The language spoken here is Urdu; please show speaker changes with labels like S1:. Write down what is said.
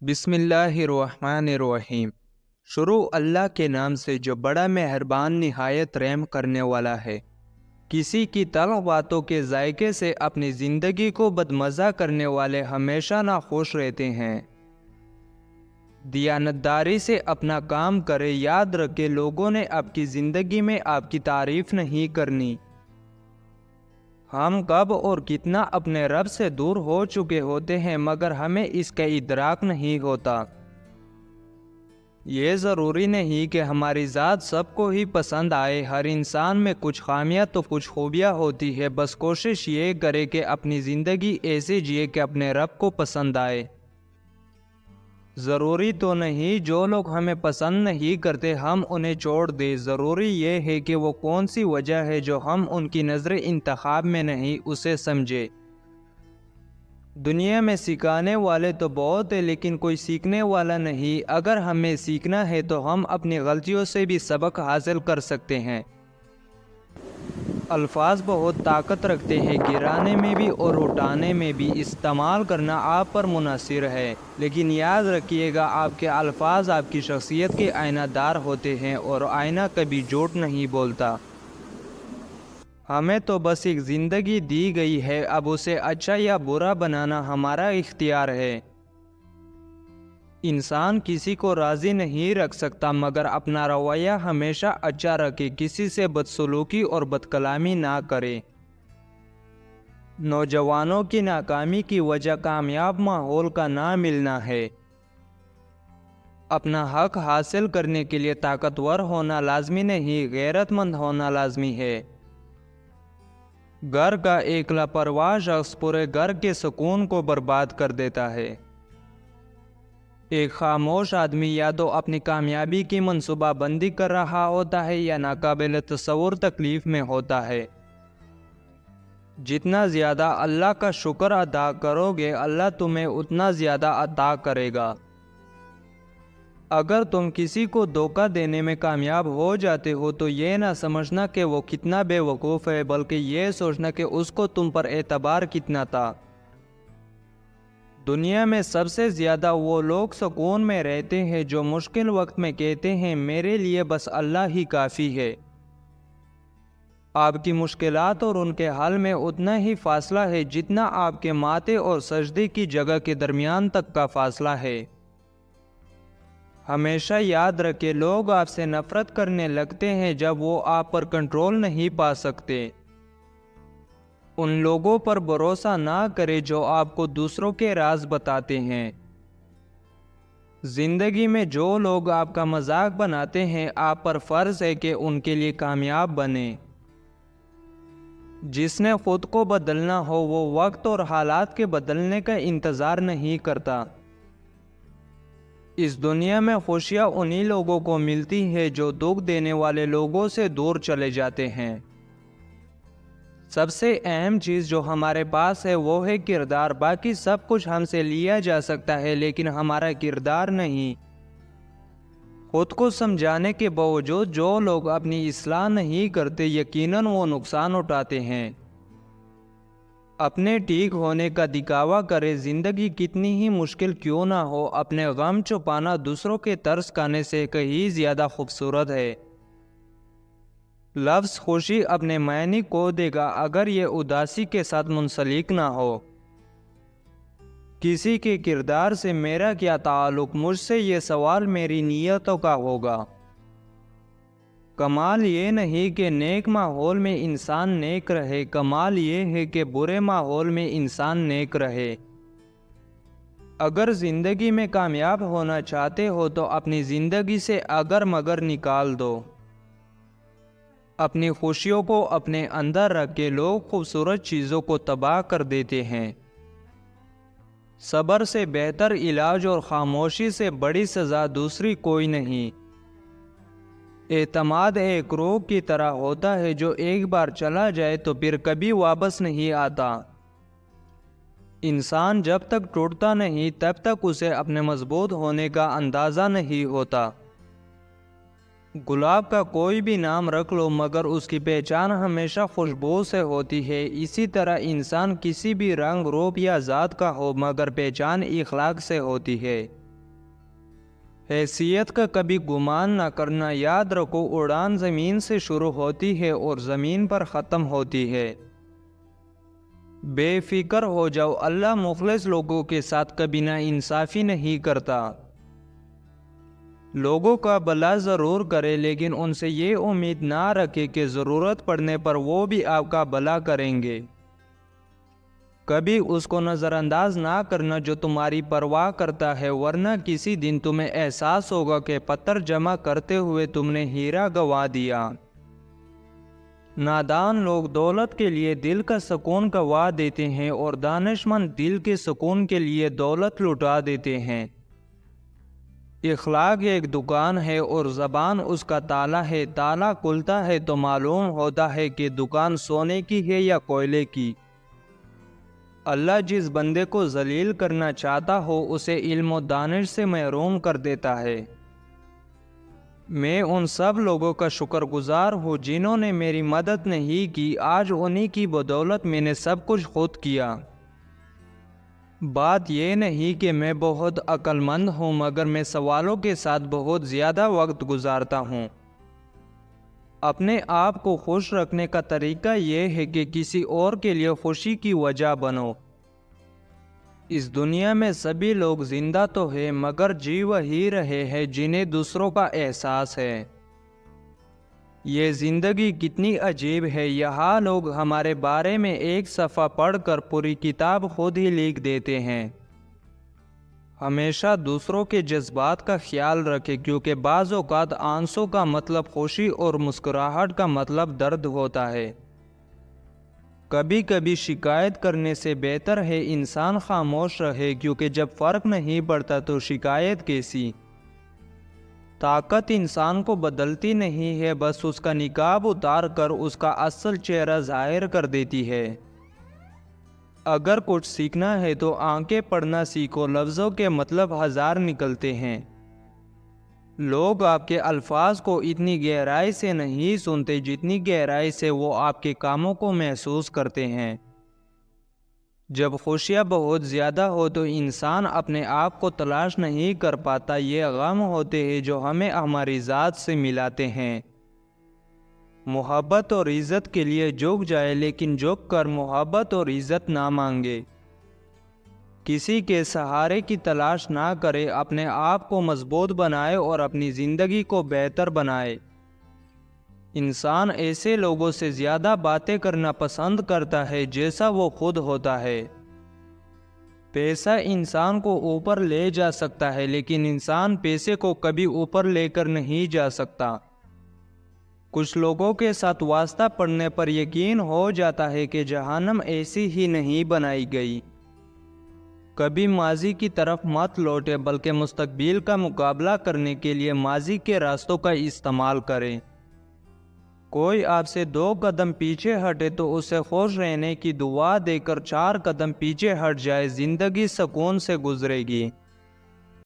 S1: بسم اللہ الرحمن الرحیم۔ شروع اللہ کے نام سے جو بڑا مہربان نہایت رحم کرنے والا ہے۔ کسی کی تلخ باتوں کے ذائقے سے اپنی زندگی کو بدمزہ کرنے والے ہمیشہ ناخوش رہتے ہیں۔ دیانتداری سے اپنا کام کرے، یاد رکھے لوگوں نے آپ کی زندگی میں آپ کی تعریف نہیں کرنی۔ ہم کب اور کتنا اپنے رب سے دور ہو چکے ہوتے ہیں مگر ہمیں اس کا ادراک نہیں ہوتا۔ یہ ضروری نہیں کہ ہماری ذات سب کو ہی پسند آئے، ہر انسان میں کچھ خامیاں تو کچھ خوبیاں ہوتی ہے، بس کوشش یہ کرے کہ اپنی زندگی ایسے جیے کہ اپنے رب کو پسند آئے۔ ضروری تو نہیں جو لوگ ہمیں پسند نہیں کرتے ہم انہیں چھوڑ دیں، ضروری یہ ہے کہ وہ کون سی وجہ ہے جو ہم ان کی نظر انتخاب میں نہیں اسے سمجھے۔ دنیا میں سکھانے والے تو بہت ہیں لیکن کوئی سیکھنے والا نہیں۔ اگر ہمیں سیکھنا ہے تو ہم اپنی غلطیوں سے بھی سبق حاصل کر سکتے ہیں۔ الفاظ بہت طاقت رکھتے ہیں، گرانے میں بھی اور اٹھانے میں بھی، استعمال کرنا آپ پر منحصر ہے، لیکن یاد رکھیے گا آپ کے الفاظ آپ کی شخصیت کے آئینہ دار ہوتے ہیں اور آئینہ کبھی جھوٹ نہیں بولتا۔ ہمیں تو بس ایک زندگی دی گئی ہے، اب اسے اچھا یا برا بنانا ہمارا اختیار ہے۔ انسان کسی کو راضی نہیں رکھ سکتا مگر اپنا رویہ ہمیشہ اچھا رکھے، کسی سے بدسلوکی اور بدکلامی نہ کرے۔ نوجوانوں کی ناکامی کی وجہ کامیاب ماحول کا نہ ملنا ہے۔ اپنا حق حاصل کرنے کے لیے طاقتور ہونا لازمی نہیں، غیرت مند ہونا لازمی ہے۔ گھر کا ایک لاپرواہ شخص پورے گھر کے سکون کو برباد کر دیتا ہے۔ ایک خاموش آدمی یا تو اپنی کامیابی کی منصوبہ بندی کر رہا ہوتا ہے یا ناقابل تصور تکلیف میں ہوتا ہے۔ جتنا زیادہ اللہ کا شکر ادا کرو گے اللہ تمہیں اتنا زیادہ عطا کرے گا۔ اگر تم کسی کو دھوکہ دینے میں کامیاب ہو جاتے ہو تو یہ نہ سمجھنا کہ وہ کتنا بے وقوف ہے، بلکہ یہ سوچنا کہ اس کو تم پر اعتبار کتنا تھا۔ دنیا میں سب سے زیادہ وہ لوگ سکون میں رہتے ہیں جو مشکل وقت میں کہتے ہیں میرے لیے بس اللہ ہی کافی ہے۔ آپ کی مشکلات اور ان کے حل میں اتنا ہی فاصلہ ہے جتنا آپ کے ماتھے اور سجدے کی جگہ کے درمیان تک کا فاصلہ ہے۔ ہمیشہ یاد رکھے لوگ آپ سے نفرت کرنے لگتے ہیں جب وہ آپ پر کنٹرول نہیں پا سکتے۔ ان لوگوں پر بھروسہ نہ کرے جو آپ کو دوسروں کے راز بتاتے ہیں۔ زندگی میں جو لوگ آپ کا مذاق بناتے ہیں آپ پر فرض ہے کہ ان کے لیے کامیاب بنیں۔ جس نے خود کو بدلنا ہو وہ وقت اور حالات کے بدلنے کا انتظار نہیں کرتا۔ اس دنیا میں خوشیاں انہی لوگوں کو ملتی ہے جو دکھ دینے والے لوگوں سے دور چلے جاتے ہیں۔ سب سے اہم چیز جو ہمارے پاس ہے وہ ہے کردار، باقی سب کچھ ہم سے لیا جا سکتا ہے لیکن ہمارا کردار نہیں۔ خود کو سمجھانے کے باوجود جو لوگ اپنی اصلاح نہیں کرتے یقیناً وہ نقصان اٹھاتے ہیں۔ اپنے ٹھیک ہونے کا دکھاوا کرے، زندگی کتنی ہی مشکل کیوں نہ ہو، اپنے غم چھپانا دوسروں کے ترس کھانے سے کہیں زیادہ خوبصورت ہے۔ لفظ خوشی اپنے معنی کو دے گا اگر یہ اداسی کے ساتھ منسلک نہ ہو۔ کسی کے کردار سے میرا کیا تعلق، مجھ سے یہ سوال میری نیتوں کا ہوگا۔ کمال یہ نہیں کہ نیک ماحول میں انسان نیک رہے، کمال یہ ہے کہ برے ماحول میں انسان نیک رہے۔ اگر زندگی میں کامیاب ہونا چاہتے ہو تو اپنی زندگی سے اگر مگر نکال دو۔ اپنی خوشیوں کو اپنے اندر رکھ کے لوگ خوبصورت چیزوں کو تباہ کر دیتے ہیں۔ صبر سے بہتر علاج اور خاموشی سے بڑی سزا دوسری کوئی نہیں۔ اعتماد ایک روح کی طرح ہوتا ہے جو ایک بار چلا جائے تو پھر کبھی واپس نہیں آتا۔ انسان جب تک ٹوٹتا نہیں تب تک اسے اپنے مضبوط ہونے کا اندازہ نہیں ہوتا۔ گلاب کا کوئی بھی نام رکھ لو مگر اس کی پہچان ہمیشہ خوشبو سے ہوتی ہے، اسی طرح انسان کسی بھی رنگ روپ یا ذات کا ہو مگر پہچان اخلاق سے ہوتی ہے۔ حیثیت کا کبھی گمان نہ کرنا، یاد رکھو اڑان زمین سے شروع ہوتی ہے اور زمین پر ختم ہوتی ہے۔ بے فکر ہو جاؤ، اللہ مخلص لوگوں کے ساتھ کبھی نا انصافی نہیں کرتا۔ لوگوں کا بھلا ضرور کرے، لیکن ان سے یہ امید نہ رکھے کہ ضرورت پڑنے پر وہ بھی آپ کا بھلا کریں گے۔ کبھی اس کو نظر انداز نہ کرنا جو تمہاری پرواہ کرتا ہے، ورنہ کسی دن تمہیں احساس ہوگا کہ پتھر جمع کرتے ہوئے تم نے ہیرا گنوا دیا۔ نادان لوگ دولت کے لیے دل کا سکون گنوا دیتے ہیں اور دانشمند دل کے سکون کے لیے دولت لٹا دیتے ہیں۔ اخلاق ایک دکان ہے اور زبان اس کا تالا ہے۔ تالا کھلتا ہے تو معلوم ہوتا ہے کہ دکان سونے کی ہے یا کوئلے کی۔ اللہ جس بندے کو ذلیل کرنا چاہتا ہو اسے علم و دانش سے محروم کر دیتا ہے۔ میں ان سب لوگوں کا شکر گزار ہوں جنہوں نے میری مدد نہیں کی، آج انہی کی بدولت میں نے سب کچھ خود کیا۔ بات یہ نہیں کہ میں بہت عقل مند ہوں، مگر میں سوالوں کے ساتھ بہت زیادہ وقت گزارتا ہوں۔ اپنے آپ کو خوش رکھنے کا طریقہ یہ ہے کہ کسی اور کے لیے خوشی کی وجہ بنو۔ اس دنیا میں سبھی لوگ زندہ تو ہیں، مگر جی وہی رہے ہیں جنہیں دوسروں کا احساس ہے۔ یہ زندگی کتنی عجیب ہے، یہاں لوگ ہمارے بارے میں ایک صفحہ پڑھ کر پوری کتاب خود ہی لکھ دیتے ہیں۔ ہمیشہ دوسروں کے جذبات کا خیال رکھیں، کیونکہ بعض اوقات آنسوں کا مطلب خوشی اور مسکراہٹ کا مطلب درد ہوتا ہے۔ کبھی کبھی شکایت کرنے سے بہتر ہے انسان خاموش رہے، کیونکہ جب فرق نہیں پڑتا تو شکایت کیسی؟ طاقت انسان کو بدلتی نہیں ہے، بس اس کا نقاب اتار کر اس کا اصل چہرہ ظاہر کر دیتی ہے۔ اگر کچھ سیکھنا ہے تو آنکھیں پڑھنا سیکھو، لفظوں کے مطلب ہزار نکلتے ہیں۔ لوگ آپ کے الفاظ کو اتنی گہرائی سے نہیں سنتے جتنی گہرائی سے وہ آپ کے کاموں کو محسوس کرتے ہیں۔ جب خوشیاں بہت زیادہ ہو تو انسان اپنے آپ کو تلاش نہیں کر پاتا، یہ غم ہوتے ہیں جو ہمیں ہماری ذات سے ملاتے ہیں۔ محبت اور عزت کے لیے جھک جائے، لیکن جھک کر محبت اور عزت نہ مانگے۔ کسی کے سہارے کی تلاش نہ کرے، اپنے آپ کو مضبوط بنائے اور اپنی زندگی کو بہتر بنائے۔ انسان ایسے لوگوں سے زیادہ باتیں کرنا پسند کرتا ہے جیسا وہ خود ہوتا ہے۔ پیسہ انسان کو اوپر لے جا سکتا ہے، لیکن انسان پیسے کو کبھی اوپر لے کر نہیں جا سکتا۔ کچھ لوگوں کے ساتھ واسطہ پڑنے پر یقین ہو جاتا ہے کہ جہنم ایسی ہی نہیں بنائی گئی۔ کبھی ماضی کی طرف مت لوٹے، بلکہ مستقبل کا مقابلہ کرنے کے لیے ماضی کے راستوں کا استعمال کریں۔ کوئی آپ سے 2 قدم پیچھے ہٹے تو اسے خوش رہنے کی دعا دے کر 4 قدم پیچھے ہٹ جائے، زندگی سکون سے گزرے گی۔